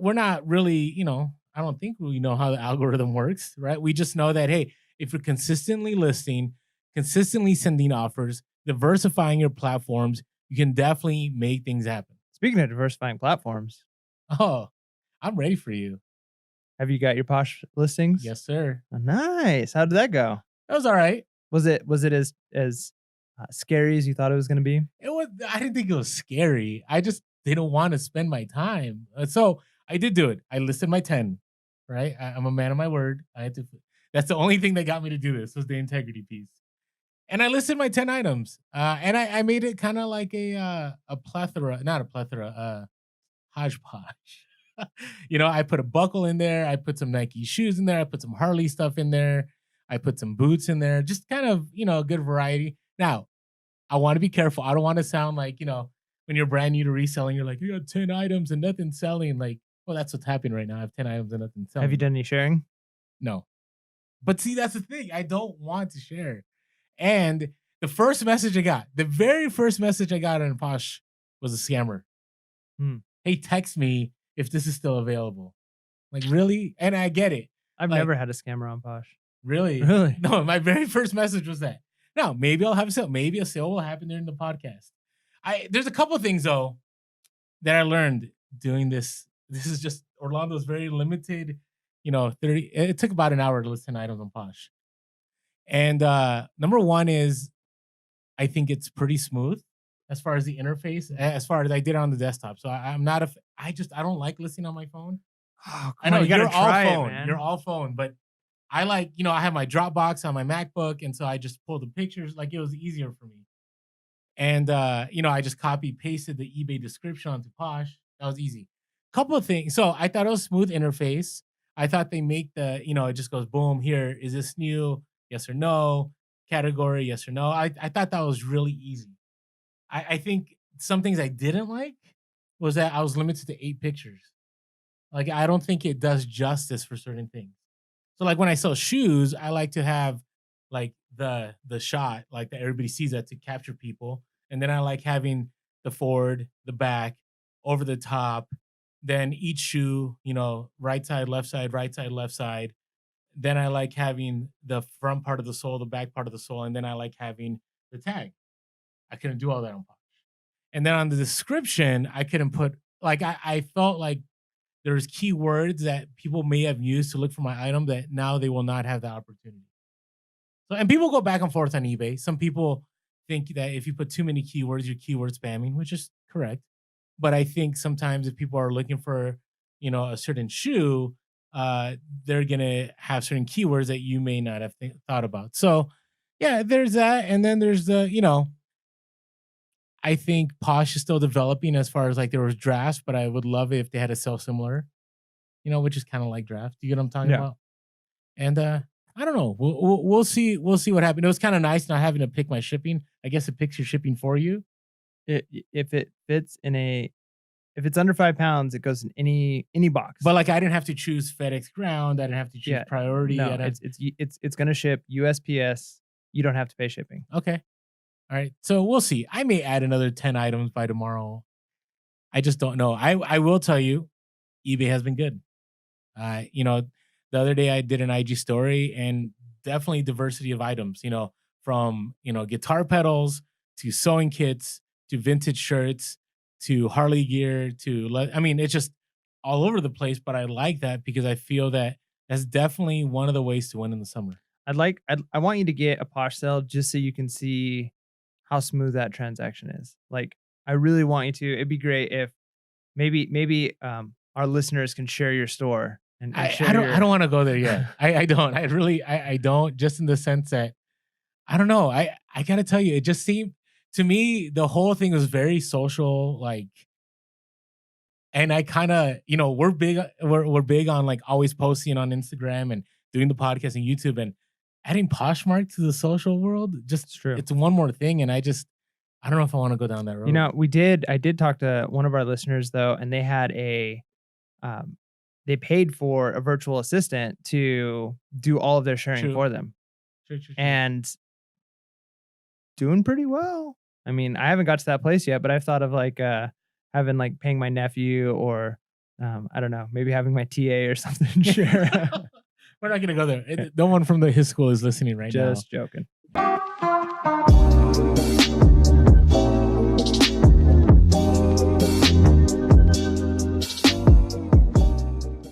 we're not really, I don't think we know how the algorithm works, right? We just know that, hey, if you're consistently listing, consistently sending offers, diversifying your platforms, you can definitely make things happen. Speaking of diversifying platforms, Oh, I'm ready for you. have you got your Posh listings? Yes, sir. Oh, nice. How did that go? That was all right. Was it as scary as you thought it was gonna be? It was. I didn't think it was scary. I just didn't want to spend my time. So I did do it. I listed my 10. Right. I'm a man of my word. I had to. That's the only thing that got me to do this was the integrity piece. And I listed my 10 items. And I made it kind of like a plethora, not a plethora, hodgepodge. I put a buckle in there. I put some Nike shoes in there. I put some Harley stuff in there. I put some boots in there. Just kind of, a good variety. Now, I want to be careful. I don't want to sound like, when you're brand new to reselling, you're like, you got 10 items and nothing selling. Like, well, that's what's happening right now. I have 10 items and nothing Have you selling. done any sharing? No. But see, that's the thing. I don't want to share. And the first message I got, the very first message I got on Posh was a scammer. Hmm. Hey, text me if this is still available. Like, really? And I get it. I've Like, never had a scammer on Posh. really? Really? No, my very first message was that. Now, maybe I'll have a sale. Maybe a sale will happen during the podcast. There's a couple of things though that I learned doing this. This is just Orlando's very limited, 30. It took about an hour to list 10 items on Posh. And number one is I think it's pretty smooth as far as the interface, as far as I did it on the desktop. So I'm not I don't like listing on my phone. Oh, I come know on, you gotta you're all try it, phone. man. You're all phone, but I like, I have my Dropbox on my MacBook, and so I just pulled the pictures. Like it was easier for me. And I just copy pasted the eBay description onto Posh. That was easy. Couple of things. So I thought it was smooth interface. I thought they make it just goes boom. Here is this new? Yes or no. Category yes or no. I thought that was really easy. I think some things I didn't like was that I was limited to 8 pictures. Like I don't think it does justice for certain things. So like when I sell shoes, I like to have like the shot like that everybody sees that to capture people, and then I like having the forward, the back, over the top, then each shoe, right side, left side, right side, left side. Then I like having the front part of the sole, the back part of the sole, and then I like having the tag. I couldn't do all that on Posh. And then on the description, I couldn't put like I felt like there's keywords that people may have used to look for my item that now they will not have the opportunity. So, and people go back and forth on eBay. Some people think that if you put too many keywords, you're keyword spamming, which is correct. But I think sometimes if people are looking for, a certain shoe, they're gonna have certain keywords that you may not have thought about. So, yeah, there's that, and then there's I think Posh is still developing as far as like there was drafts, but I would love it if they had a sell similar, which is kind of like draft. Do you get what I'm talking Yeah. about? And I don't know. We'll see. We'll see what happens. It was kind of nice not having to pick my shipping. I guess it picks your shipping for you. If it fits if it's under 5 pounds, it goes in any box. But like I didn't have to choose FedEx Ground. I didn't have to choose priority. No, it's gonna ship USPS. You don't have to pay shipping. Okay. All right. So we'll see. I may add another 10 items by tomorrow. I just don't know. I will tell you, eBay has been good. The other day I did an IG story and definitely diversity of items, from, guitar pedals to sewing kits to vintage shirts to Harley gear I mean, it's just all over the place, but I like that because I feel that that's definitely one of the ways to win in the summer. I want you to get a Posh sale just so you can see how smooth that transaction is. Like, I really want you to. It'd be great if maybe our listeners can share your store and share I don't want to go there yet. I don't. I don't, just in the sense that I don't know. I gotta tell you, it just seemed to me the whole thing was very social, like, and I kind of, we're big on like always posting on Instagram and doing the podcast and YouTube, and adding Poshmark to the social world, just true. it's one more thing, and I don't know if I want to go down that road. I did talk to one of our listeners though, and they had they paid for a virtual assistant to do all of their sharing for them. True. And doing pretty well. I mean, I haven't got to that place yet, but I've thought of like having like paying my nephew or I don't know, maybe having my TA or something share. We're not gonna go there. No one from his school is listening right now. Just joking.